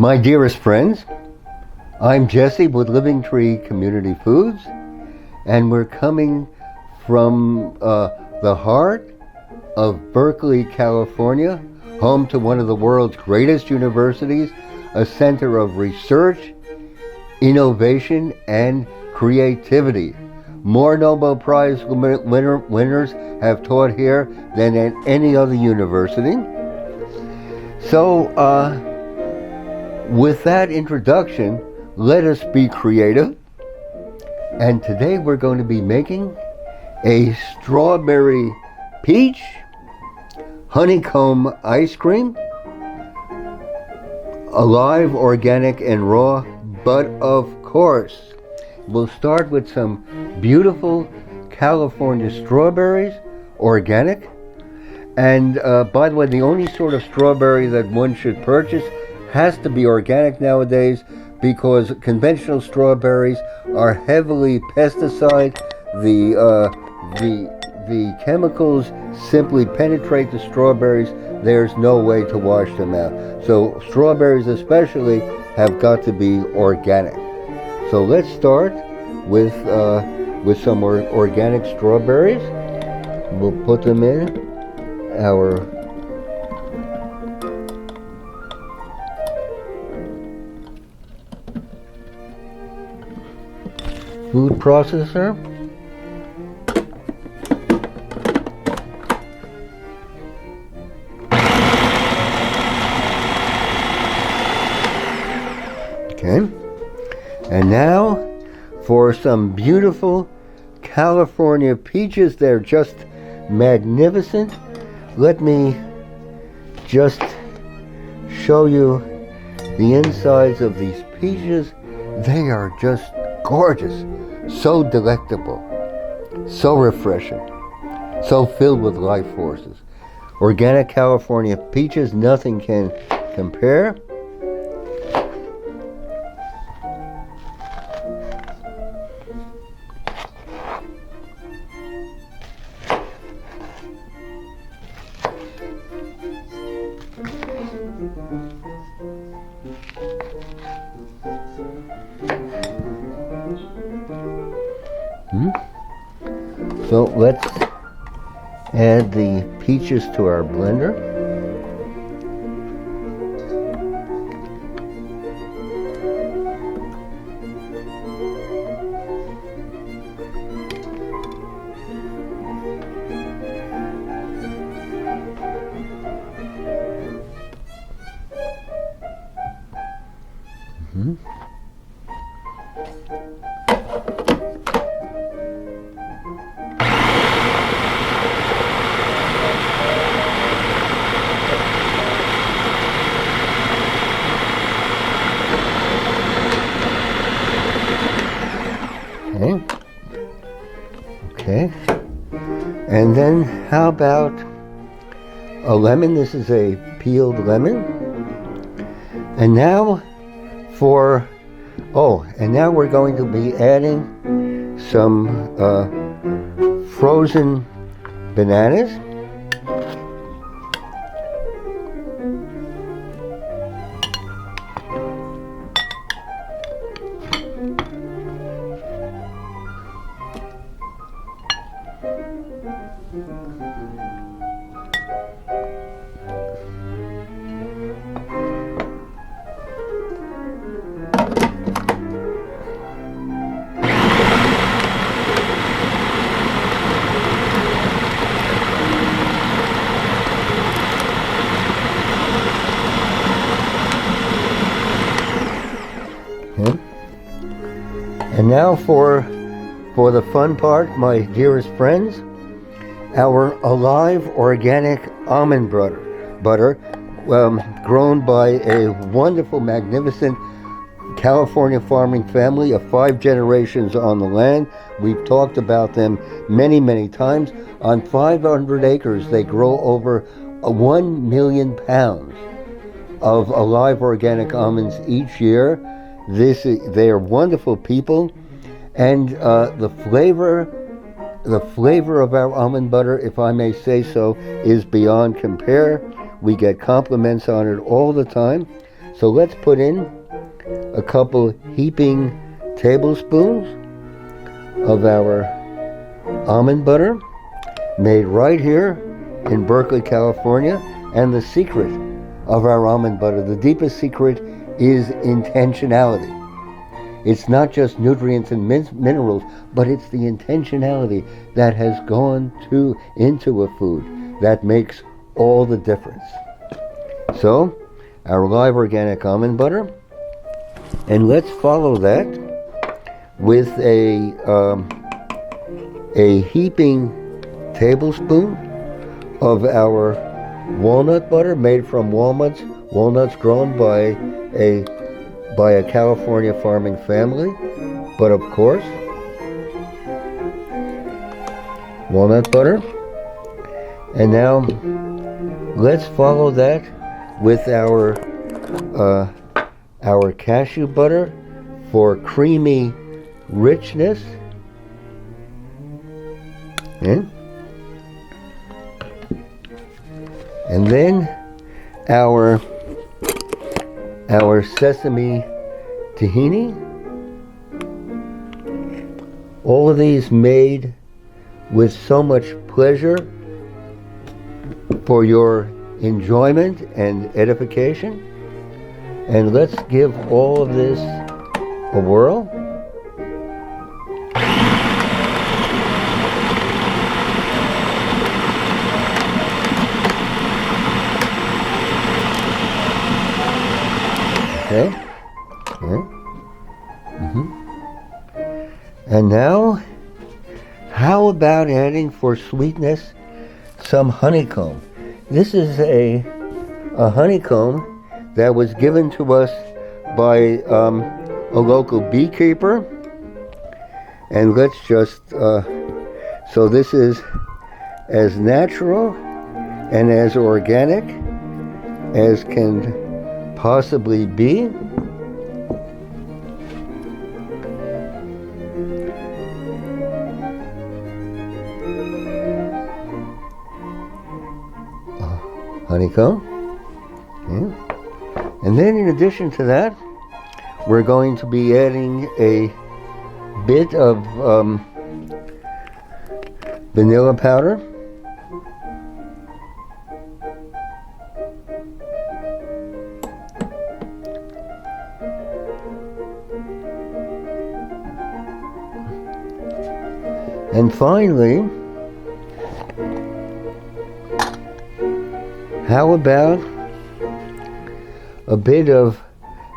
My dearest friends, I'm Jesse with Living Tree Community Foods, and we're coming from the heart of Berkeley, California, home to one of the world's greatest universities, a center of research, innovation, and creativity. More Nobel Prize winners have taught here than at any other university. So, with that introduction, let us be creative. And today we're going to be making a strawberry peach honeycomb ice cream, alive, organic, and raw, but of course, we'll start with some beautiful California strawberries, organic. And by the way, the only sort of strawberry that one should purchase has to be organic nowadays, because conventional strawberries are heavily pesticide. The chemicals simply penetrate the strawberries. There's no way to wash them out. So strawberries especially have got to be organic. So let's start with some organic strawberries. We'll put them in our food processor. Okay. And now for some beautiful California peaches. They're just magnificent. Let me just show you the insides of these peaches. They are just gorgeous, so delectable, so refreshing, so filled with life forces. Organic California peaches, nothing can compare. So let's add the peaches to our blender. Okay. And then how about a lemon? This is a peeled lemon. And now now we're going to be adding some frozen bananas. And now for the fun part, my dearest friends, our alive organic almond butter, grown by a wonderful, magnificent California farming family of 5 generations on the land. We've talked about them many, many times. On 500 acres, they grow over 1 million pounds of alive organic almonds each year. They are wonderful people, and the flavor of our almond butter, if I may say so, is beyond compare. We get compliments on it all the time. So let's put in a couple heaping tablespoons of our almond butter made right here in Berkeley, California. And the secret of our almond butter, the deepest secret, is intentionality. It's not just nutrients and minerals, but it's the intentionality that has gone into a food that makes all the difference. So, our live organic almond butter, and let's follow that with a heaping tablespoon of our walnut butter made from walnuts grown by a California farming family. But of course, walnut butter. And now let's follow that with our cashew butter for creamy richness. And then our sesame tahini. All of these made with so much pleasure for your enjoyment and edification. And let's give all of this a whirl. Okay. And now, how about adding for sweetness some honeycomb? This is a honeycomb that was given to us by a local beekeeper. And let's just, so this is as natural and as organic as can possibly be. Honeycomb. Yeah. And then in addition to that, we're going to be adding a bit of vanilla powder. And finally, how about a bit of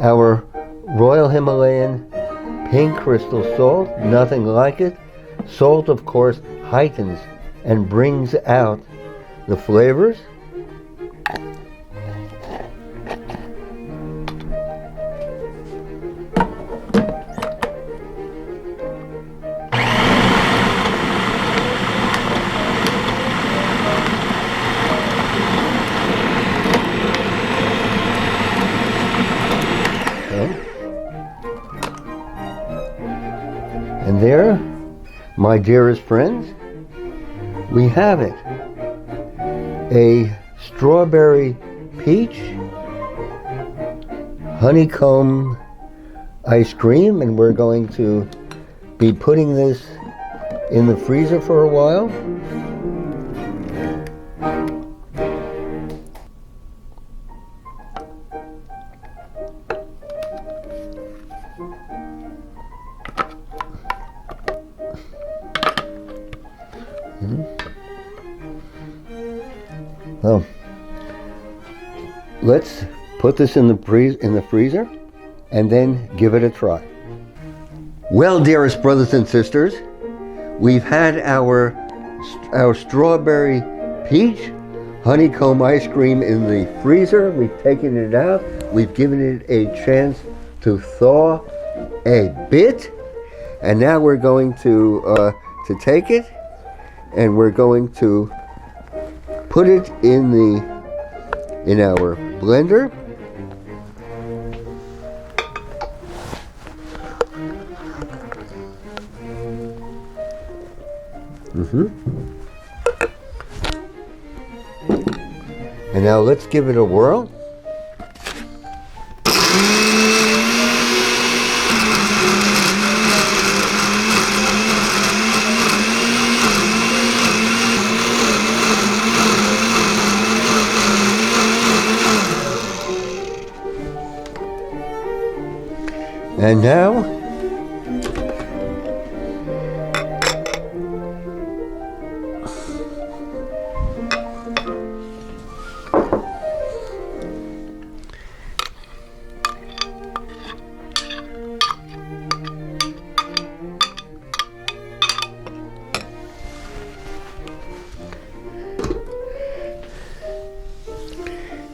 our Royal Himalayan pink crystal salt? Nothing like it. Salt, of course, heightens and brings out the flavors. And there, my dearest friends, we have it. A strawberry peach honeycomb ice cream, and we're going to be putting this in the freezer for a while. Well, let's put this in the freezer and then give it a try. Well, dearest brothers and sisters, we've had our strawberry peach honeycomb ice cream in the freezer. We've taken it out. We've given it a chance to thaw a bit, and now we're going to take it and we're going to put it in our blender. And now let's give it a whirl. And now,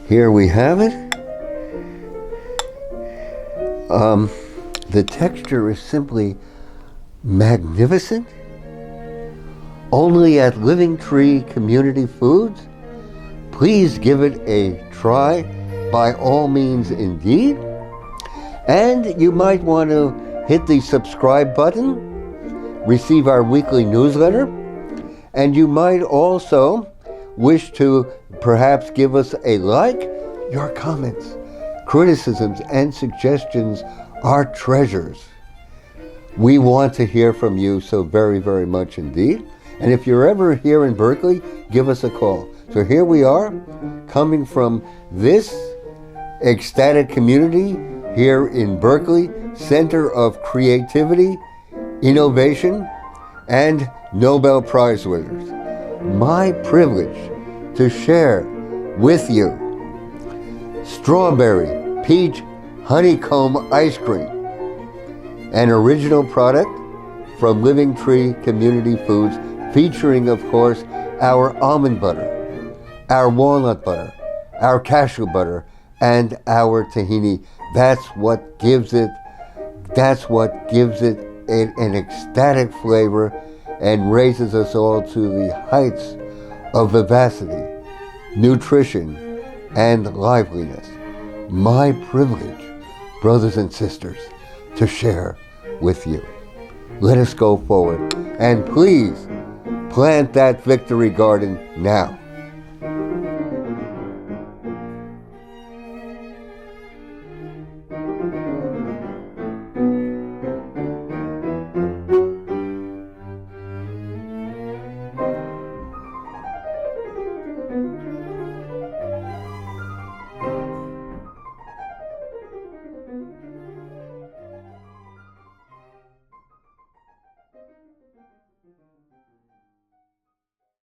here we have it. The texture is simply magnificent. Only at Living Tree Community Foods. Please give it a try, by all means indeed. And you might want to hit the subscribe button, receive our weekly newsletter, and you might also wish to perhaps give us a like. Your comments, criticisms, and suggestions are treasures. We want to hear from you so very, very much indeed. And if you're ever here in Berkeley, give us a call. So here we are, coming from this ecstatic community here in Berkeley, Center of Creativity, Innovation, and Nobel Prize winners. My privilege to share with you strawberry, peach, honeycomb ice cream, an original product from Living Tree Community Foods, featuring, of course, our almond butter, our walnut butter, our cashew butter, and our tahini. That's what gives it an ecstatic flavor and raises us all to the heights of vivacity, nutrition, and liveliness. My privilege, brothers and sisters, to share with you. Let us go forward, and please plant that victory garden now.